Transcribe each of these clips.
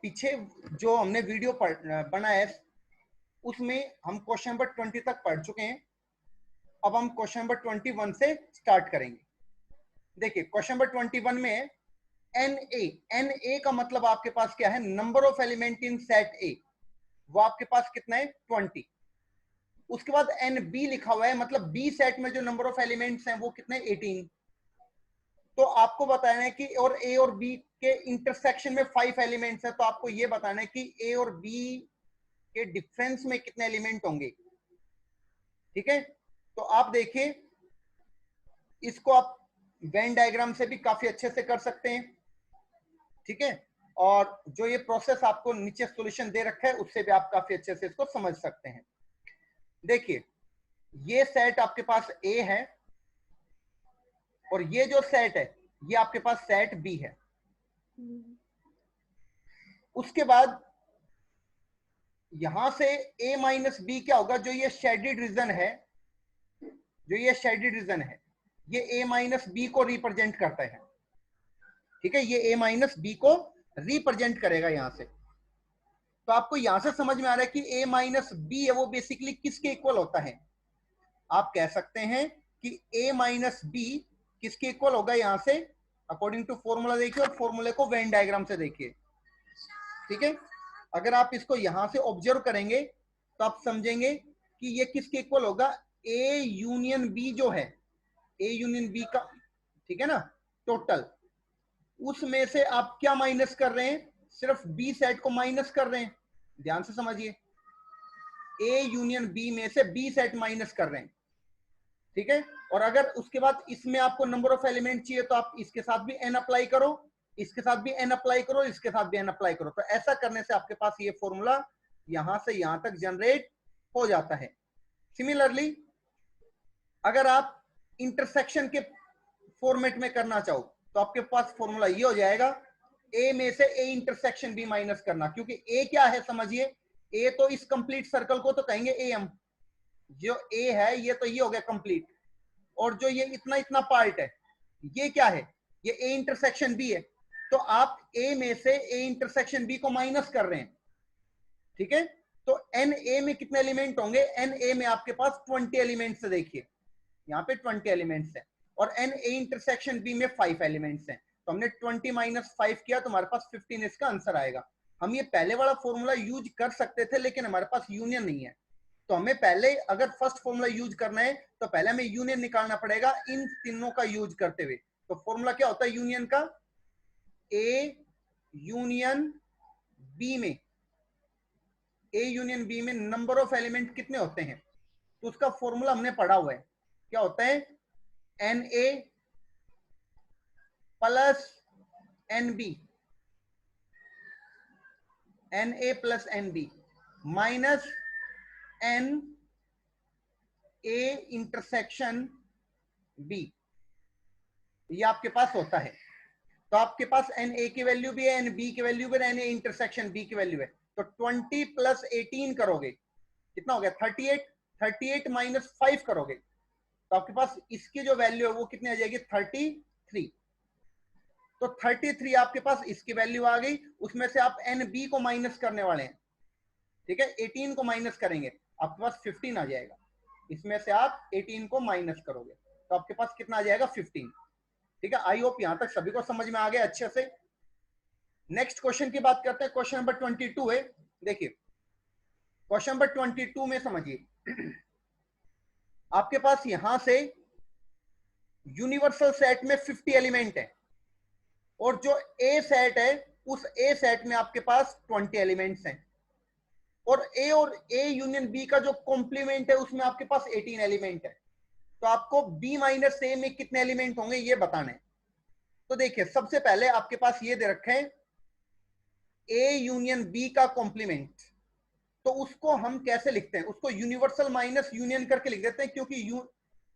पीछे जो हमने वीडियो बनाया है उसमें हम क्वेश्चन नंबर 20 तक पढ़ चुके हैं। अब हम क्वेश्चन नंबर 21 से स्टार्ट करेंगे। देखिए क्वेश्चन नंबर 21 में NA का मतलब आपके पास क्या है, number of element in set ए, वो आपके पास कितना है 20। उसके बाद NB लिखा हुआ है, मतलब बी सेट में जो नंबर ऑफ एलिमेंट्स हैं वो कितने 18। तो आपको बताना है कि और ए और बी के इंटरसेक्शन में 5 एलिमेंट्स है, तो आपको ये बताना है कि ए और बी के डिफरेंस में कितने एलिमेंट होंगे। ठीक है, तो आप देखिए इसको आप वेन डायग्राम से भी काफी अच्छे से कर सकते हैं। ठीक है, और जो ये प्रोसेस आपको नीचे सॉल्यूशन दे रखा है उससे भी आप काफी अच्छे से इसको समझ सकते हैं। देखिए ये सेट आपके पास ए है और ये जो सेट है ये आपके पास सेट बी है। उसके बाद यहां से a माइनस बी क्या होगा, जो ये शेडेड रीजन है, जो ये शेडेड रीजन है ये a माइनस बी को रिप्रेजेंट करता है। ठीक है, ये a माइनस बी को रिप्रेजेंट करेगा यहां से। तो आपको यहां से समझ में आ रहा है कि a माइनस बी है वो बेसिकली किसके इक्वल होता है। आप कह सकते हैं कि a माइनस बी किसके इक्वल होगा, यहां से अकॉर्डिंग टू फॉर्मूला देखिए और फॉर्मूले को वेन डायग्राम से देखिए। ठीक है, अगर आप इसको यहां से ऑब्जर्व करेंगे तो आप समझेंगे कि ये किसके इक्वल होगा, ए यूनियन बी जो है, ए यूनियन बी का, ठीक है ना, टोटल उसमें से आप क्या माइनस कर रहे हैं, सिर्फ बी सेट को माइनस कर रहे हैं। ध्यान से समझिए, ए यूनियन बी में से बी सेट माइनस कर रहे हैं। ठीक है, और अगर उसके बाद इसमें आपको नंबर ऑफ एलिमेंट चाहिए तो आप इसके साथ भी एन अप्लाई करो, इसके साथ भी एन अप्लाई करो, इसके साथ भी एन अप्लाई करो। तो ऐसा करने से आपके पास ये फॉर्मूला यहां से यहां तक जनरेट हो जाता है। सिमिलरली अगर आप इंटरसेक्शन के फॉर्मेट में करना चाहो तो आपके पास फॉर्मूला ये हो जाएगा, ए में से ए इंटरसेक्शन बी माइनस करना, क्योंकि ए क्या है समझिए, ए तो इस कंप्लीट सर्कल को तो कहेंगे एम, जो ए है ये तो ये हो गया कंप्लीट, और जो ये इतना इतना पार्ट है ये क्या है, ये ए इंटरसेक्शन बी है। तो आप ए में से ए इंटरसेक्शन बी को माइनस कर रहे हैं। ठीक है, तो एन ए में कितने एलिमेंट होंगे, एन ए में आपके पास 20 एलिमेंट्स है। देखिए यहाँ पे 20 एलिमेंट्स है और एन ए इंटरसेक्शन बी में 5 एलिमेंट्स हैं। तो हमने 20 माइनस 5 किया तो हमारे पास 15 इसका आंसर आएगा। हम ये पहले वाला फॉर्मूला यूज कर सकते थे लेकिन हमारे पास यूनियन नहीं है, तो हमें पहले अगर फर्स्ट फॉर्मूला यूज करना है तो पहले हमें यूनियन निकालना पड़ेगा इन तीनों का यूज करते हुए। तो फॉर्मूला क्या होता है यूनियन का, ए यूनियन बी में, ए यूनियन बी में नंबर ऑफ एलिमेंट कितने होते हैं, तो उसका फॉर्मूला हमने पढ़ा हुआ है, क्या होता है, N A plus N B, N A plus N B minus N A intersection B, ये आपके पास होता है। तो आपके पास एन ए की वैल्यू भी है, एन बी की वैल्यू भी है, एन ए इंटरसेक्शन बी की वैल्यू है। तो 20 प्लस 18 करोगे कितना हो गया 38, 38 माइनस 5 करोगे तो आपके पास इसकी जो वैल्यू है वो कितनी आ जाएगी 33। तो 33 आपके पास इसकी वैल्यू आ गई, उसमें से आप एन बी को माइनस करने वाले हैं। ठीक है, 18 को माइनस करेंगे आपके पास 15 आ जाएगा, इसमें से आप 18 को माइनस करोगे तो आपके पास कितना आ जाएगा 15। ठीक है, आई होप यहां तक सभी को समझ में आ गया अच्छे से। नेक्स्ट क्वेश्चन की बात करते हैं, क्वेश्चन नंबर 22 है। देखिए क्वेश्चन नंबर 22 में समझिए, आपके पास यहां से यूनिवर्सल सेट में 50 एलिमेंट है और जो ए सेट है उस ए सेट में आपके पास 20 एलिमेंट्स हैं, और ए यूनियन बी का जो कॉम्प्लीमेंट है उसमें आपके पास 18 एलिमेंट है। तो आपको बी माइनस ए में कितने एलिमेंट होंगे ये बताना है। तो देखिए सबसे पहले आपके पास ये दे रखे हैं ए यूनियन बी का कॉम्प्लीमेंट, तो उसको हम कैसे लिखते हैं, उसको यूनिवर्सल माइनस यूनियन करके लिख देते हैं, क्योंकि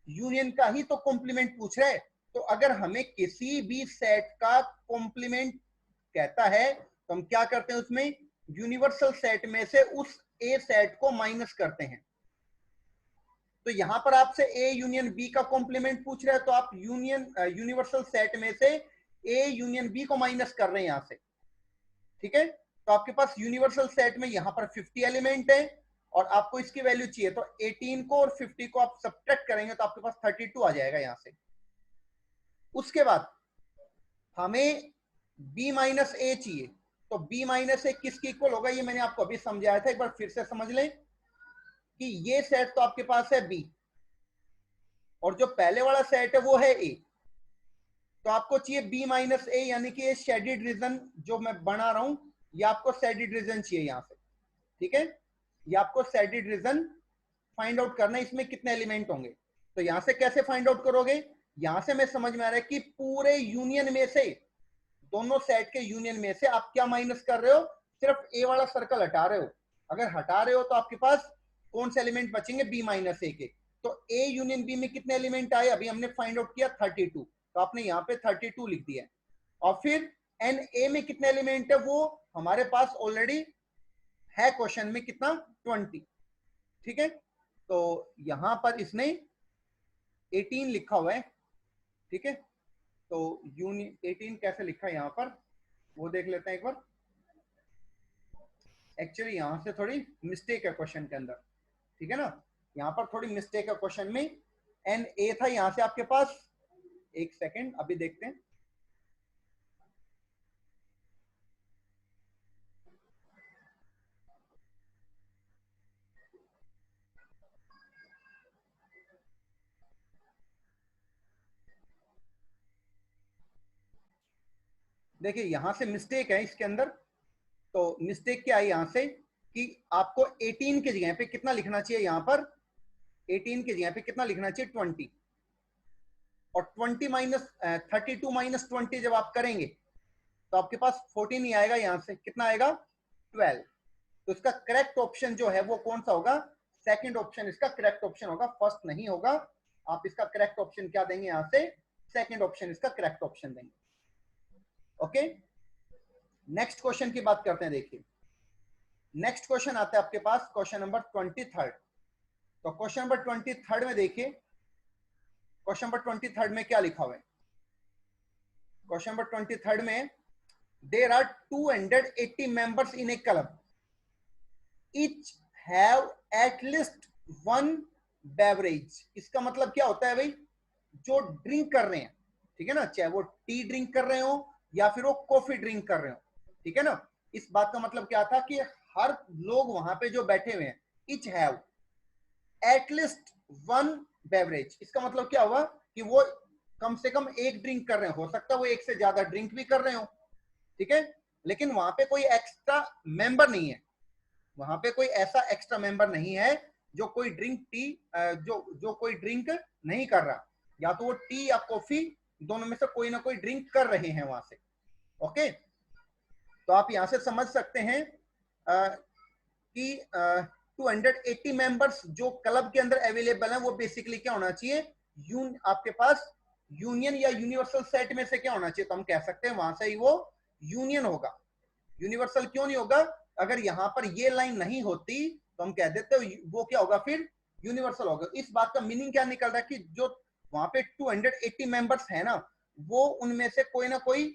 यूनियन का ही तो कॉम्प्लीमेंट पूछ रहे हैं। तो अगर हमें किसी भी सेट का कॉम्प्लीमेंट कहता है तो हम क्या करते हैं, उसमें यूनिवर्सल सेट में से उस ए सेट को माइनस करते हैं। तो यहां पर आपसे ए यूनियन बी का कॉम्प्लीमेंट पूछ रहा है तो आप यूनिवर्सल सेट में से ए यूनियन बी को माइनस कर रहे हैं यहां से। ठीक है, तो आपके पास यूनिवर्सल सेट में यहां पर 50 एलिमेंट है और आपको इसकी वैल्यू चाहिए, तो 18 को और 50 को आप सब्ट्रैक्ट करेंगे तो आपके पास 32 आ जाएगा यहां से। उसके बाद हमें b माइनस ए चाहिए, तो b माइनस ए किसके इक्वल होगा, ये मैंने आपको अभी समझाया था, एक बार फिर से समझ लें कि ये सेट तो आपके पास है b और जो पहले वाला सेट है वो है a, तो आपको चाहिए b माइनस ए, यानी कि ये शेडेड रीजन जो मैं बना रहा हूं ये आपको शेडेड रीजन चाहिए यहां से, ठीक है। ये आपको शेडेड रीजन फाइंड आउट करना है, इसमें कितने एलिमेंट होंगे। तो यहां से कैसे फाइंड आउट करोगे, यहां से मैं समझ में आ रहा है कि पूरे यूनियन में से, दोनों सेट के यूनियन में से आप क्या माइनस कर रहे हो, सिर्फ ए वाला सर्कल हटा रहे हो। अगर हटा रहे हो तो आपके पास कौन से एलिमेंट बचेंगे, बी माइनस ए के। तो ए यूनियन बी में कितने एलिमेंट आए, अभी हमने फाइंड आउट किया 32, तो आपने यहाँ पे 32 लिख दिया। और फिर एन ए में कितने एलिमेंट है, वो हमारे पास ऑलरेडी है क्वेश्चन में, कितना 20, ठीक है। तो यहां पर इसने 18 लिखा हुआ है, ठीक है। तो यूनिट 18 कैसे लिखा है यहां पर वो देख लेते हैं एक बार। एक्चुअली यहां से थोड़ी मिस्टेक है क्वेश्चन के अंदर, ठीक है ना, यहां पर थोड़ी मिस्टेक है क्वेश्चन में। एन ए था यहां से आपके पास, एक सेकेंड अभी देखते हैं। देखिए यहां से मिस्टेक है इसके अंदर। तो मिस्टेक क्या है यहां से कि आपको 18 की जगह पे कितना लिखना चाहिए, यहां पर 18 की जगह पे कितना लिखना चाहिए 20, और 20 माइनस 32 माइनस 20 जब आप करेंगे तो आपके पास 14 ही आएगा, यहां से कितना आएगा 12। तो इसका करेक्ट ऑप्शन जो है वो कौन सा होगा, सेकंड ऑप्शन इसका करेक्ट ऑप्शन होगा, फर्स्ट नहीं होगा। आप इसका करेक्ट ऑप्शन क्या देंगे, यहां से सेकंड ऑप्शन इसका करेक्ट ऑप्शन देंगे। ओके, नेक्स्ट क्वेश्चन की बात करते हैं। देखिए नेक्स्ट क्वेश्चन आता है आपके पास, क्वेश्चन नंबर 23। तो क्वेश्चन नंबर 23 में देखिए, क्वेश्चन नंबर 23 में क्या लिखा हुआ है। क्वेश्चन नंबर 23 में there are 280 members in a club, each have at least one beverage. इसका मतलब क्या होता है भाई, जो ड्रिंक कर रहे हैं, ठीक है ना, चाहे वो टी ड्रिंक कर रहे हो या फिर वो कॉफी ड्रिंक कर रहे हो, ठीक है ना। इस बात का मतलब क्या था कि हर लोग वहां पे जो बैठे हुए हैं, each have at least one beverage, इसका मतलब क्या हुआ कि वो कम से कम एक ड्रिंक कर रहे हैं, हो सकता है वो एक से ज्यादा ड्रिंक भी कर रहे हो, ठीक है। लेकिन वहां पे कोई एक्स्ट्रा मेंबर नहीं है, वहां पे कोई ऐसा एक्स्ट्रा मेंबर नहीं है जो कोई ड्रिंक टी जो जो कोई ड्रिंक नहीं कर रहा, या तो वो टी या कॉफी दोनों में से कोई ना कोई ड्रिंक कर रहे हैं वहां से। ओके, तो आप यहां से समझ सकते हैं कि 280 मेंबर्स जो क्लब के अंदर अवेलेबल हैं वो बेसिकली क्या होना चाहिए, आपके पास यूनियन या यूनिवर्सल सेट में से क्या होना चाहिए, तो हम कह सकते हैं वहां से ही वो यूनियन होगा। यूनिवर्सल क्यों नहीं होगा, अगर यहां पर ये लाइन नहीं होती तो हम कह देते वो क्या होगा, फिर यूनिवर्सल होगा। इस बात का मीनिंग क्या निकल रहा है कि जो वहां पे 280 मेंबर्स है ना, वो उनमें से कोई ना कोई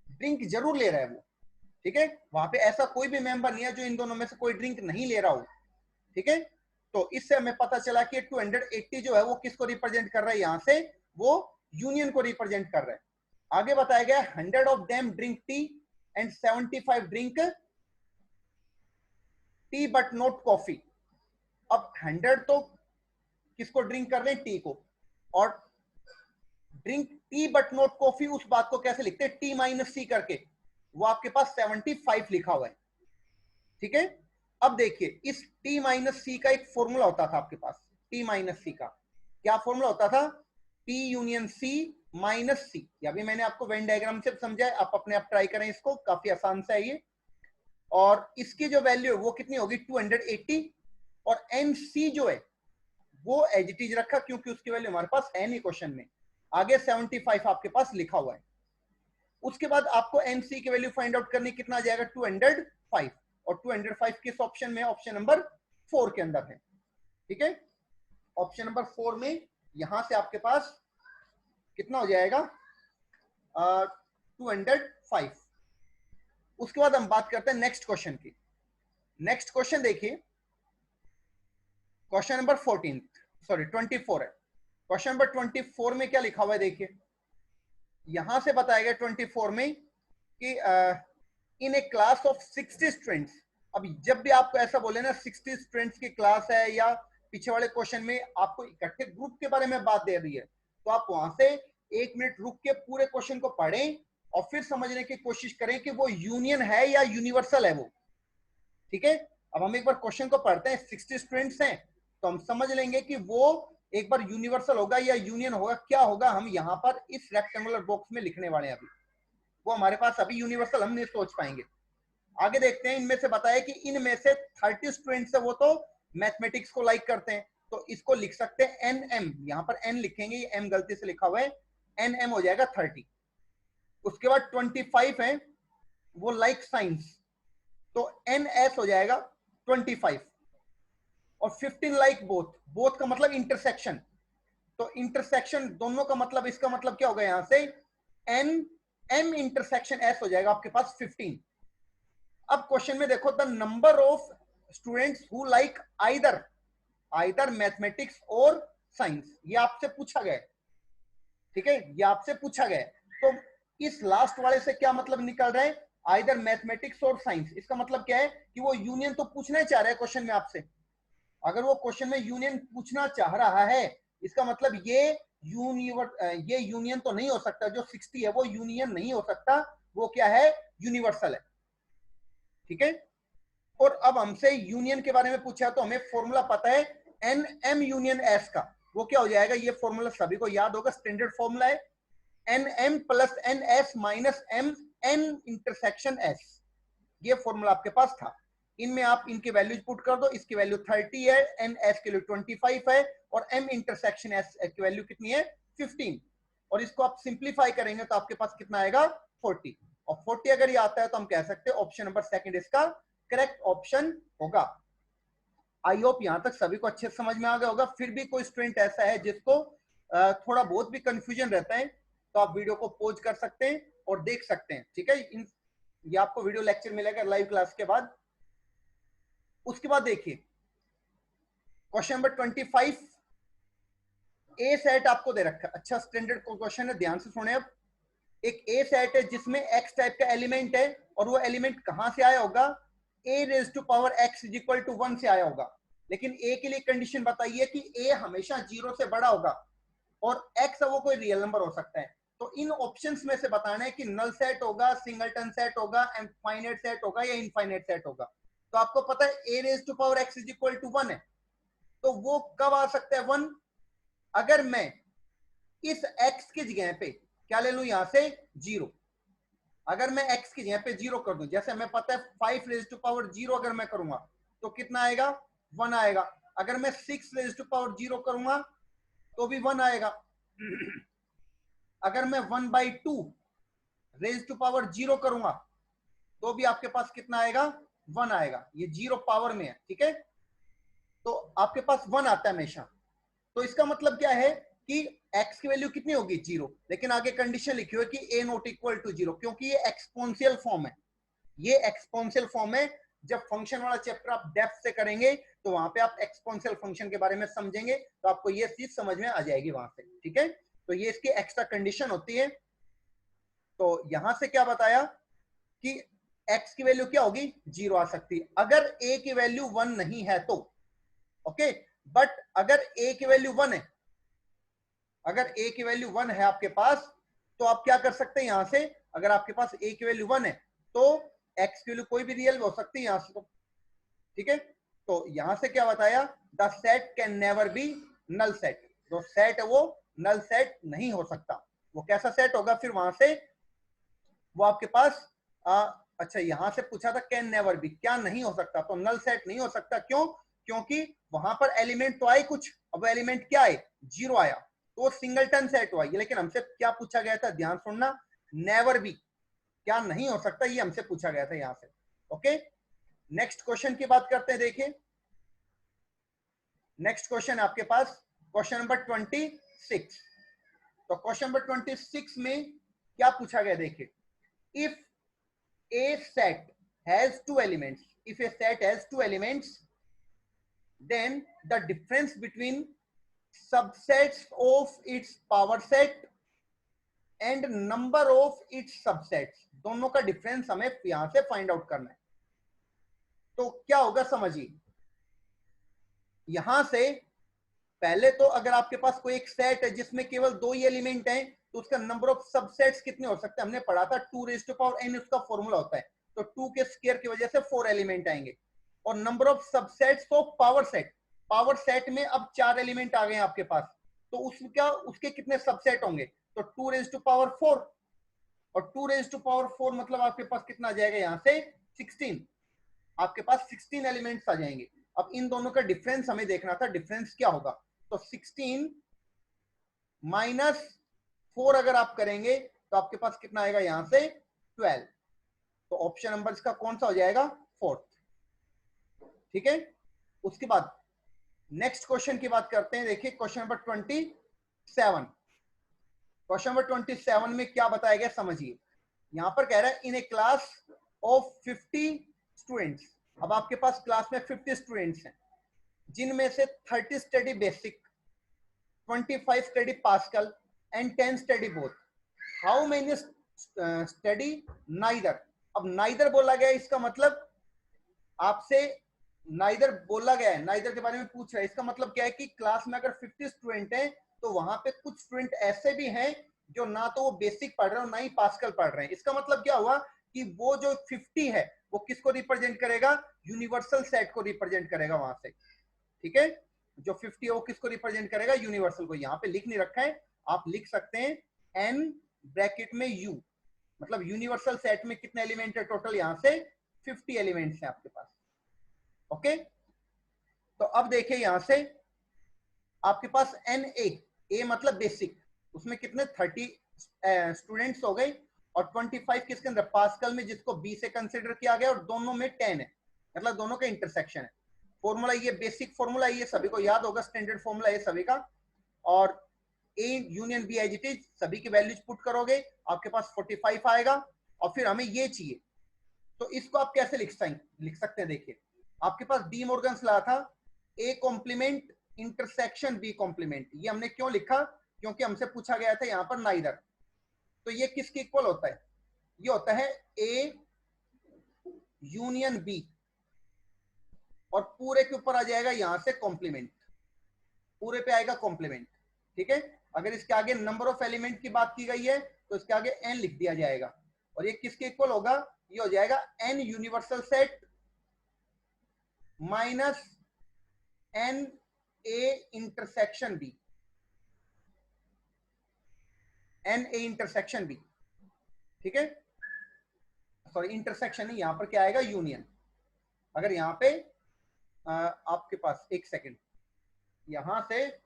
ड्रिंक जरूर ले रहा है वो, ठीक है। वहां पे ऐसा कोई भी मेंबर नहीं है जो इन दोनों में से कोई ड्रिंक नहीं ले रहा हो, ठीक है। तो इससे हमें पता चला कि 280 जो है वो किसको रिप्रेजेंट कर रहा है, यहां से वो यूनियन को रिप्रेजेंट कर रहा है। आगे बताया गया 100 of them drink tea and 75 drink tea but not coffee. अब 100 तो किसको ड्रिंक कर रहे हैं, टी को, और drink tea but not coffee उस बात को कैसे लिखते हैं, टी माइनस सी करके, वो आपके पास 75 लिखा हुआ है, ठीक है। अब देखिए इस टी माइनस सी का एक फॉर्मूला होता था आपके पास, टी माइनस सी का क्या फॉर्मूला होता था, पी यूनियन सी माइनस सी। या भी मैंने आपको वेन डायग्राम से समझाया, आप अपने आप ट्राई करें इसको, काफी आसान सा है ये। और इसकी जो वैल्यू है वो कितनी होगी 280, और एन सी जो है वो एज इट इज रखा क्योंकि उसकी वैल्यू हमारे पास है नहीं क्वेश्चन में। आगे 75 आपके पास लिखा हुआ है। उसके बाद आपको एनसी की वैल्यू फाइंड आउट करनी, कितना आ जाएगा 205, और 205 किस ऑप्शन में, ऑप्शन नंबर 4 के अंदर है, ठीक है। ऑप्शन नंबर 4 में यहां से आपके पास कितना हो जाएगा 205, उसके बाद हम बात करते हैं नेक्स्ट क्वेश्चन की। नेक्स्ट क्वेश्चन देखिए, क्वेश्चन नंबर 24 है। क्वेश्चन नंबर 24 में क्या लिखा हुआ है देखिए, यहां से बताया गया 24 में कि इन ए क्लास ऑफ 60 स्टूडेंट्स। अब जब भी आपको ऐसा बोले ना 60 स्टूडेंट्स की क्लास है, या पीछे वाले क्वेश्चन में आपको इकट्ठे ग्रुप के बारे में बात दे रही है, तो आप वहां से 1 मिनट रुक के पूरे क्वेश्चन को पढ़ें और फिर समझने की कोशिश करें कि वो यूनियन है या यूनिवर्सल है वो। ठीक है, अब हम एक बार क्वेश्चन को पढ़ते हैं। 60 स्टूडेंट्स हैं तो हम समझ लेंगे कि वो एक बार यूनिवर्सल होगा या यूनियन होगा, क्या होगा हम यहाँ पर इस रेक्टेंगुलर बॉक्स में लिखने वाले हैं। अभी वो हमारे पास अभी यूनिवर्सल हम नहीं सोच पाएंगे। आगे देखते हैं, इनमें से बताया कि इनमें से 30 स्टूडेंट्स है वो तो मैथमेटिक्स को लाइक करते हैं, तो इसको लिख सकते हैं एन एम। यहाँ पर एन लिखेंगे, ये एम गलती से लिखा हुआ है, एन एम हो जाएगा 30। उसके बाद 25 है वो लाइक साइंस, तो एन एस हो जाएगा 25। और 15 लाइक बोथ, बोथ का मतलब इंटरसेक्शन, तो इंटरसेक्शन दोनों का मतलब, इसका मतलब क्या होगा यहां से एन एम इंटरसेक्शन एस हो जाएगा आपके पास 15। अब क्वेश्चन में देखो, the number of students who like either mathematics और साइंस, ये आपसे पूछा गया। ठीक है, ये आपसे पूछा गया, तो इस लास्ट वाले से क्या मतलब निकल रहा है, आइदर मैथमेटिक्स और साइंस। इसका मतलब क्या है कि वो यूनियन तो पूछना ही चाह रहा है क्वेश्चन में आपसे। अगर वो क्वेश्चन में यूनियन पूछना चाह रहा है, इसका मतलब ये यूनियन तो नहीं हो सकता, जो 60 है वो यूनियन नहीं हो सकता, वो क्या है, यूनिवर्सल है। ठीक है, और अब हमसे यूनियन के बारे में पूछा तो हमें फॉर्मूला पता है एन एम यूनियन एस का, वो क्या हो जाएगा, ये फॉर्मूला सभी को याद होगा, स्टैंडर्ड फॉर्मूला है N M plus N S minus M N intersection S. ये फॉर्मूला आपके पास था। इनमें आप इनकी वैल्यूज पुट कर दो, इसकी वैल्यू 30 है, एन एस के लिए 25 है, और एम इंटरसेक्शन एस की वैल्यू कितनी है 15। और इसको आप सिंप्लीफाई करेंगे तो आपके पास कितना आएगा 40। और 40 अगर ये आता है तो हम कह सकते हैं ऑप्शन नंबर सेकंड इसका करेक्ट ऑप्शन होगा। आई होप यहां तक सभी को अच्छे समझ में आ गया होगा। फिर भी कोई स्टूडेंट ऐसा है जिसको थोड़ा बहुत भी कंफ्यूजन रहता है, तो आप वीडियो को पॉज कर सकते हैं और देख सकते हैं। ठीक है, ये आपको वीडियो लेक्चर मिलेगा लाइव क्लास के बाद। उसके बाद देखिए क्वेश्चन नंबर 25, ए सेट आपको दे रखा है। अच्छा स्टैंडर्ड क्वेश्चन है, ध्यान से सुने। अब एक ए सेट है जिसमें एक्स टाइप का एलिमेंट है, और वो एलिमेंट कहां से आया होगा, a raise to power x is equal to 1 से आया होगा। लेकिन ए के लिए कंडीशन बताइए कि ए हमेशा 0 से बड़ा होगा, और एक्स है वो कोई रियल नंबर हो सकता है। तो इन ऑप्शंस में से बताना है कि नल सेट होगा, सिंगलटन सेट होगा, फाइनाइट सेट होगा, या इनफाइनाइट सेट होगा। तो आपको पता है a raise to power x is equal to 1 है, तो वो कब आ सकता है 1, अगर मैं इस x की जगह पे क्या ले लूं, यहां से 0। अगर मैं x की जगह पे 0 कर दूं, जैसे हमें पता है 5 रेज टू पावर 0 अगर मैं करूंगा तो कितना आएगा 1 आएगा। अगर मैं 6 रेज टू पावर 0 करूंगा तो भी 1 आएगा। अगर मैं 1/2 रेज टू पावर 0 करूंगा तो भी आपके पास कितना आएगा 1 आएगा। ये 0 पावर में है। ठीक है, तो आपके पास 1 आता है हमेशा। तो इसका मतलब क्या है कि x की वैल्यू कितनी होगी 0, लेकिन आगे कंडीशन लिखी हुई है कि a नॉट इक्वल टू 0, क्योंकि ये एक्सपोनेंशियल फॉर्म है। ये एक्सपोनेंशियल फॉर्म है। जब फंक्शन वाला चैप्टर आप डेप्थ से करेंगे तो वहां पे आप एक्सपोनेंशियल फंक्शन के बारे में समझेंगे, तो आपको ये चीज समझ में आ जाएगी वहां से। ठीक है, तो ये इसकी एक्स्ट्रा कंडीशन होती है। तो यहां से क्या बताया कि x की वैल्यू क्या होगी 0 आ सकती है, अगर a की वैल्यू 1 नहीं है तो। ओके, बट अगर a की वैल्यू 1 है, अगर a की वैल्यू 1 है आपके पास, तो आप क्या कर सकते हैं यहां से, अगर आपके पास a की वैल्यू 1 है तो x की वैल्यू कोई भी रियल हो सकती है यहां से। तो ठीक है, तो यहां से क्या बताया, the set can never be null set. जो सेट है वो नल सेट नहीं हो सकता। वो कैसा सेट होगा फिर वहां से, वो आपके पास अच्छा यहां से पूछा था कैन नेवर बी, क्या नहीं हो सकता, तो नल सेट नहीं हो सकता। क्यों, क्योंकि वहां पर एलिमेंट तो आए कुछ, अब एलिमेंट क्या आए 0 आया, तो सिंगलटन सेट हुआ। लेकिन हमसे क्या पूछा गया था, ध्यान सुनना, नेवर बी, क्या नहीं हो सकता, ये हमसे पूछा गया था यहां से। ओके, नेक्स्ट क्वेश्चन की बात करते हैं। देखिए नेक्स्ट क्वेश्चन आपके पास क्वेश्चन नंबर 26। तो क्वेश्चन नंबर 26 में क्या पूछा गया, देखिए if a set has two elements, if a set has two elements, then the difference between subsets of its power set and number of its subsets, दोनों का difference हमें यहां से फाइंड आउट करना है। तो क्या होगा समझिए, यहां से पहले तो अगर आपके पास कोई एक सेट है जिसमें केवल दो ही एलिमेंट हैं, तो उसका नंबर ऑफ सबसेट्स कितने हो सकते हैं, हमने पढ़ा था 2n उसका फॉर्मूला होता है, तो 2 के स्क्वायर की वजह से 4 एलिमेंट आएंगे। और number of subsets of power set में अब 4 एलिमेंट आ गए हैं आपके पास, तो उसके कितने सबसेट होंगे, तो 2 और 2 मतलब आपके पास कितना आ जाएगा, यहां से 16, आपके पास 16 एलिमेंट्स आ जाएंगे। अब इन दोनों का डिफरेंस हमें देखना था, डिफरेंस क्या होगा, तो 16 माइनस 4 अगर आप करेंगे तो आपके पास कितना आएगा, यहां से 12, तो ऑप्शन नंबर इसका कौन सा हो जाएगा, 4th। ठीक है, उसके बाद नेक्स्ट क्वेश्चन की बात करते हैं। देखिए क्वेश्चन नंबर 27, क्वेश्चन नंबर 27 में क्या बताया गया समझिए, यहां पर कह रहा है इन ए क्लास ऑफ 50 स्टूडेंट्स। अब आपके पास क्लास में 50 स्टूडेंट्स हैं, जिनमें से 30 study basic, 25 study pascal and 10 study both, how many study neither. अब नाइदर बोला गया, इसका मतलब आपसे नाइदर बोला गया है, नाइदर के बारे में पूछ रहा है, इसका मतलब क्या है कि क्लास में अगर 50 स्टूडेंट हैं तो वहां पे कुछ स्टूडेंट ऐसे भी हैं जो ना तो वो बेसिक पढ़ रहे हैं ना ही पास्कल पढ़ रहे हैं। इसका मतलब क्या हुआ कि वो जो 50 है वो किसको रिप्रेजेंट करेगा, यूनिवर्सल सेट को रिप्रेजेंट करेगा वहां से। ठीक है, जो 50 है वो किसको रिप्रेजेंट करेगा, यूनिवर्सल को। यहाँ पे लिख नहीं रखा है, आप लिख सकते हैं n ब्रैकेट में u, मतलब यूनिवर्सल सेट में कितने एलिमेंट है टोटल, यहां से 50 एलिमेंट्स हैं आपके पास। ओके, तो अब देखिए यहां से आपके पास a मतलब बेसिक, उसमें कितने 30 स्टूडेंट्स हो गए, और 25 किसके अंदर, पास्कल में, जिसको b से कंसिडर किया गया, और दोनों में 10 है, मतलब दोनों का इंटरसेक्शन है। फॉर्मूला ये बेसिक फॉर्मूला ये सभी को याद होगा, स्टैंडर्ड फॉर्मूला ये सभी का, और a union b as it is, सभी की वैल्यूज पुट करोगे आपके पास 45 आएगा, और फिर हमें ये चाहिए, तो इसको आप कैसे लिख सकते हैं। देखिए आपके पास डी मॉर्गन्स लॉ था, a complement intersection b complement, ये हमने क्यों लिखा, क्योंकि हमसे पूछा गया था यहां पर नाइदर, तो ये किसके इक्वल होता है, ये होता है a यूनियन b, और पूरे के ऊपर आ जाएगा यहां से कॉम्प्लीमेंट, पूरे पे आएगा कॉम्प्लीमेंट। ठीक है, अगर इसके आगे नंबर ऑफ एलिमेंट की बात की गई है तो इसके आगे n लिख दिया जाएगा, और ये किसके इक्वल होगा, ये हो जाएगा n universal set minus n a intersection b, n a intersection b। ठीक है, सॉरी इंटरसेक्शन नहीं, यहां पर क्या आएगा, यूनियन। अगर यहां पे आपके पास एक सेकेंड, यहां से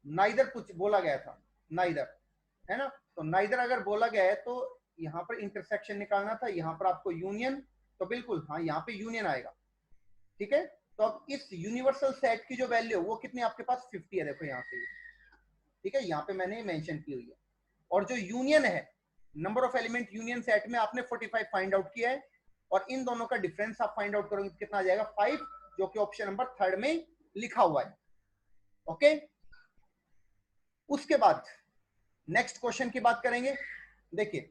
नाइदर कुछ बोला गया था, नाइदर है ना, तो नाइदर अगर बोला गया है तो यहां पर इंटरसेक्शन निकालना था, यहां पर आपको यूनियन, तो बिल्कुल हाँ यहाँ पे यूनियन आएगा। ठीक है, तो अब इस यूनिवर्सल सेट की जो वैल्यू है वो कितनी आपके पास 50 है, देखो यहाँ पे। ठीक है, यहाँ पे मैंने मेंशन की हुई है, और जो यूनियन है, number of element union set में आपने 45 फाइंड आउट किया है, और इन दोनों का डिफरेंस आप फाइंड आउट करोगे कितना आ जाएगा, 5, जो कि ऑप्शन नंबर 3 में लिखा हुआ है। ओके, उसके बाद नेक्स्ट क्वेश्चन की बात करेंगे। देखिए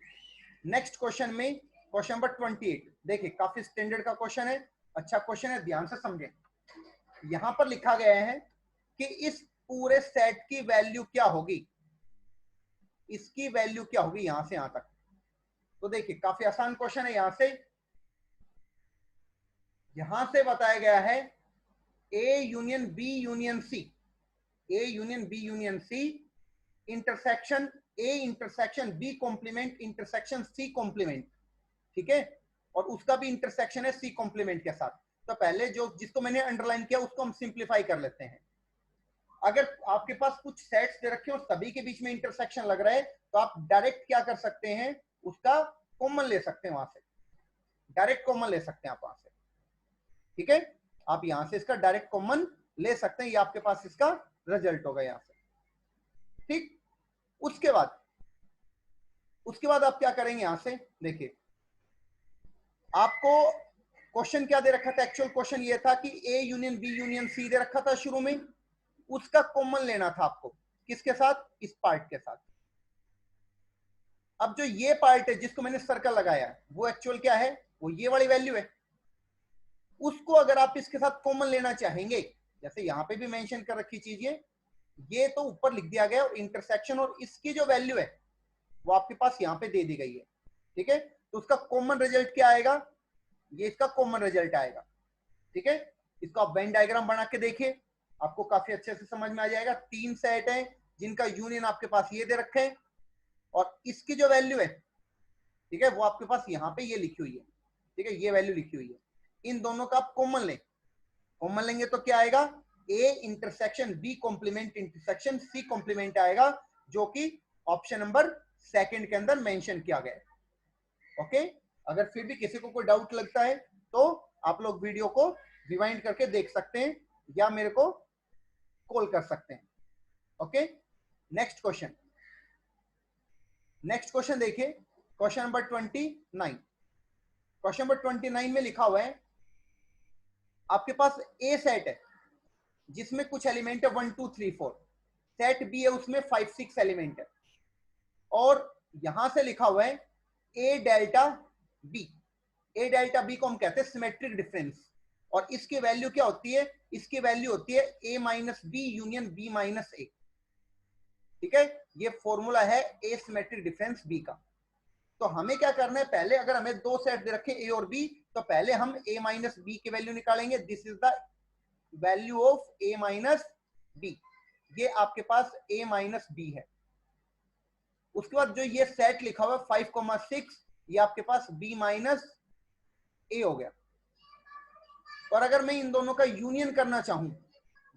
नेक्स्ट क्वेश्चन में क्वेश्चन नंबर 28, देखिए काफी स्टैंडर्ड का क्वेश्चन है, अच्छा क्वेश्चन है, ध्यान से समझें। यहां पर लिखा गया है कि इस पूरे सेट की वैल्यू क्या होगी, इसकी वैल्यू क्या होगी यहां से यहां तक। तो देखिए काफी आसान क्वेश्चन है, यहां से बताया गया है A union B union C, A union B union C intersection A intersection B complement intersection C complement. ठीक है, और उसका भी इंटरसेक्शन है सी कॉम्प्लीमेंट के साथ। तो पहले जो जिसको मैंने अंडरलाइन किया उसको हम सिंप्लीफाई कर लेते हैं। अगर आपके पास कुछ सेट्स दे रखे हो सभी के बीच में इंटरसेक्शन लग रहा है, तो आप डायरेक्ट क्या कर सकते हैं, उसका कॉमन ले सकते हैं, वहां से डायरेक्ट कॉमन ले सकते हैं आप वहां से। ठीक है, आप यहां से इसका डायरेक्ट कॉमन ले सकते हैं, ये आपके पास इसका रिजल्ट होगा यहां से। ठीक, उसके बाद आप क्या करेंगे, यहां से देखिए आपको क्वेश्चन क्या दे रखा था? एक्चुअल क्वेश्चन ये था कि A union B union C दे रखा था शुरू में, उसका कॉमन लेना था आपको। किसके साथ? इस पार्ट के साथ। अब जो ये पार्ट है जिसको मैंने सर्कल लगाया है, वो एक्चुअल क्या है? वो ये वाली वैल्यू है। उसको अगर आप इसके साथ कॉमन लेना चाहेंगे, जैसे यहां पे भी मेंशन कर रखी चीज ये तो ऊपर लिख दिया गया, और इंटरसेक्शन और इसकी जो वैल्यू है वो आपके पास यहां पे दे दी गई है। ठीक है, तो उसका कॉमन रिजल्ट क्या आएगा? ये इसका कॉमन रिजल्ट आएगा। ठीक है, इसको आप वेन डायग्राम बना के देखिए, आपको काफी अच्छे से समझ में आ जाएगा। 3 सेट है जिनका यूनियन आपके पास ये दे रखे हैं, और इसकी जो वैल्यू है, ठीक है, वो आपके पास यहाँ पे ये लिखी हुई है। ठीक है, ये वैल्यू लिखी हुई है। इन दोनों का आप कॉमन लें। कॉमन लेंगे तो क्या आएगा? A intersection B complement intersection C complement आएगा, जो कि ऑप्शन नंबर सेकंड के अंदर मेंशन किया गया है। ओके, अगर फिर भी किसी को कोई डाउट लगता है तो आप लोग वीडियो को रिवाइंड करके देख सकते हैं, या मेरे को कॉल कर सकते हैं। Okay, next question. Next question देखिए, क्वेश्चन नंबर 29। क्वेश्चन नंबर 29 में लिखा हुआ है, आपके पास ए सेट है जिसमें कुछ एलिमेंट है 1 2 3 4, सेट बी है उसमें 5 6 एलिमेंट है, और यहां से लिखा हुआ है ए डेल्टा बी। ए डेल्टा बी को हम कहते हैं सिमेट्रिक डिफरेंस, और इसकी वैल्यू क्या होती है? इसकी वैल्यू होती है A minus B union B minus A. ठीक है, ये फॉर्मूला है ए सिमेट्रिक डिफरेंस बी का। तो हमें क्या करना है? पहले अगर हमें दो सेट दे रखे ए और बी, तो पहले हम ए माइनस बी की वैल्यू निकालेंगे। This is the value of A minus B. ये आपके पास ए माइनस बी है। उसके बाद जो ये सेट लिखा हुआ है 5,6, ये आपके पास बी माइनस ए हो गया। और अगर मैं इन दोनों का यूनियन करना चाहूं,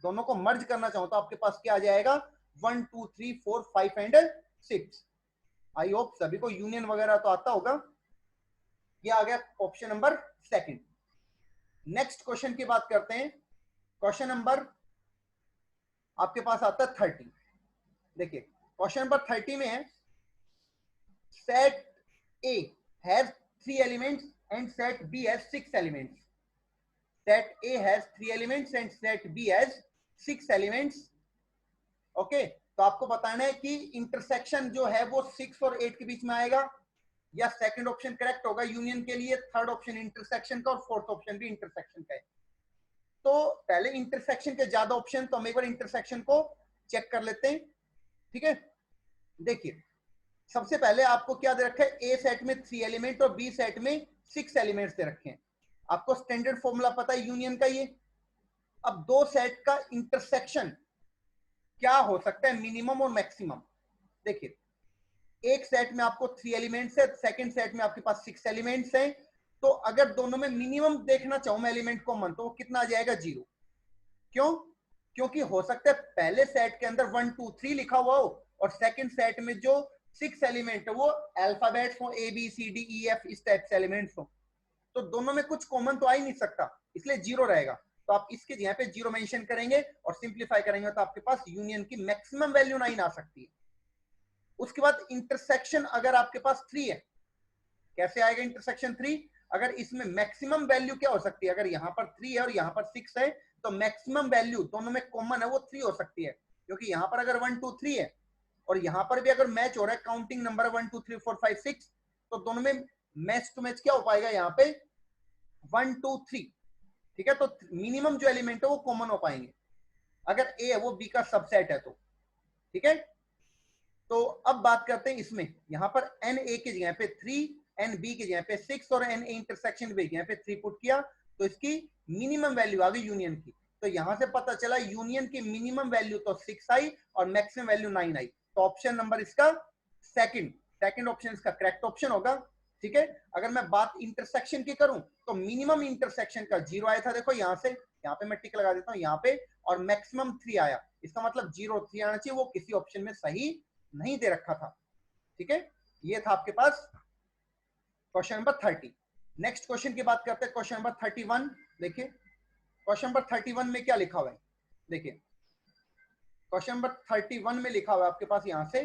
दोनों को मर्ज करना चाहूं, तो आपके पास क्या आ जाएगा? 1 2 3 4 5 एंड 6। आई होप सभी को यूनियन वगैरह तो आता होगा। ये आ गया option number second. Next question की बात करते हैं। क्वेश्चन नंबर आपके पास आता है 30। देखिए, क्वेश्चन नंबर 30 में है, set A has 3 elements and set B has 6 elements. Set A has 3 elements and set B has 6 elements. Okay, तो आपको बताना है कि इंटरसेक्शन जो है वो 6 और 8 के बीच में आएगा, या सेकंड ऑप्शन करेक्ट होगा यूनियन के लिए, थर्ड ऑप्शन इंटरसेक्शन का, और फोर्थ ऑप्शन भी इंटरसेक्शन का है। तो पहले इंटरसेक्शन के ज्यादा ऑप्शन, तो हम एक बार इंटरसेक्शन को चेक कर लेते हैं। ठीक है, देखिए, सबसे पहले आपको क्या दे रखा है? ए सेट में 3 एलिमेंट और बी सेट में 6 एलिमेंट्स दे रखे हैं। आपको स्टैंडर्ड फॉर्मूला पता है यूनियन का ये। अब दो सेट का इंटरसेक्शन क्या हो सकता है? मिनिमम और मैक्सिमम। देखिए, एक सेट में आपको 3 एलिमेंट्स है, सेकंड सेट में आपके पास 6 एलिमेंट्स हैं। तो अगर दोनों में मिनिमम देखना चाहूं मैं एलिमेंट कॉमन, तो वो कितना आ जाएगा? 0। क्यों? क्योंकि हो सकता है पहले सेट के अंदर 1 2 3 लिखा हुआ हो, और सेकंड सेट में जो 6 एलिमेंट है वो अल्फाबेट्स हो, A B C D E F, इस टाइप से एलिमेंट्स हो। तो दोनों में कुछ कॉमन तो आ ही नहीं सकता, इसलिए 0 रहेगा। तो आप इसके जगह पे 0 मेंशन करेंगे और सिंप्लीफाई करेंगे, तो आपके पास यूनियन की मैक्सिमम वैल्यू 9 आ सकती है। उसके बाद इंटरसेक्शन अगर आपके पास 3 है, कैसे आएगा इंटरसेक्शन 3? अगर इसमें मैक्सिमम वैल्यू क्या हो सकती है? अगर यहां पर 3 है और यहां पर 6 है, तो मैक्सिमम वैल्यू दोनों में कॉमन है वो 3 हो सकती है। क्योंकि यहां पर अगर 1 2 3 है, और यहां पर भी अगर मैच हो रहा है, काउंटिंग नंबर 1 2 3 4 5 6, तो दोनों में मैच टू मैच क्या हो पाएगा? यहाँ पे 1 2 3। ठीक है, तो मिनिमम जो एलिमेंट है वो कॉमन हो पाएंगे, अगर ए है वो बी का सबसेट है तो। ठीक है, तो अब बात करते हैं इसमें, यहां पर एन ए की जगह पे 3, एन बी की जगह पे 6 और एन ए इंटरसेक्शन बी की जगह पे 3 पुट किया, तो इसकी मिनिमम वैल्यू आ गई यूनियन की। तो यहां से पता चला यूनियन की मिनिमम वैल्यू तो 6 आई और मैक्सिमम वैल्यू 9 आई। तो ऑप्शन नंबर इसका सेकंड ऑप्शन इसका करेक्ट ऑप्शन होगा। ठीक है, अगर मैं बात इंटरसेक्शन की करूं, तो मिनिमम इंटरसेक्शन का 0 आया था, देखो यहां से, यहां पे मैं टिक लगा देता हूं यहां पे, और मैक्सिमम 3 आया। इसका मतलब 0 3 आना चाहिए, वो किसी ऑप्शन में सही नहीं दे रखा था। ठीक है, ये था आपके पास क्वेश्चन नंबर 30। नेक्स्ट क्वेश्चन की बात करते हैं, क्वेश्चन नंबर 31। देखिए, क्वेश्चन नंबर 31 में क्या लिखा हुआ है? देखिए, क्वेश्चन नंबर 31 में लिखा हुआ है आपके पास यहां से,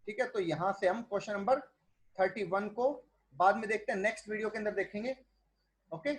ठीक है, तो यहां से हम क्वेश्चन नंबर 31 को बाद में देखते हैं, नेक्स्ट वीडियो के अंदर देखेंगे। ओके।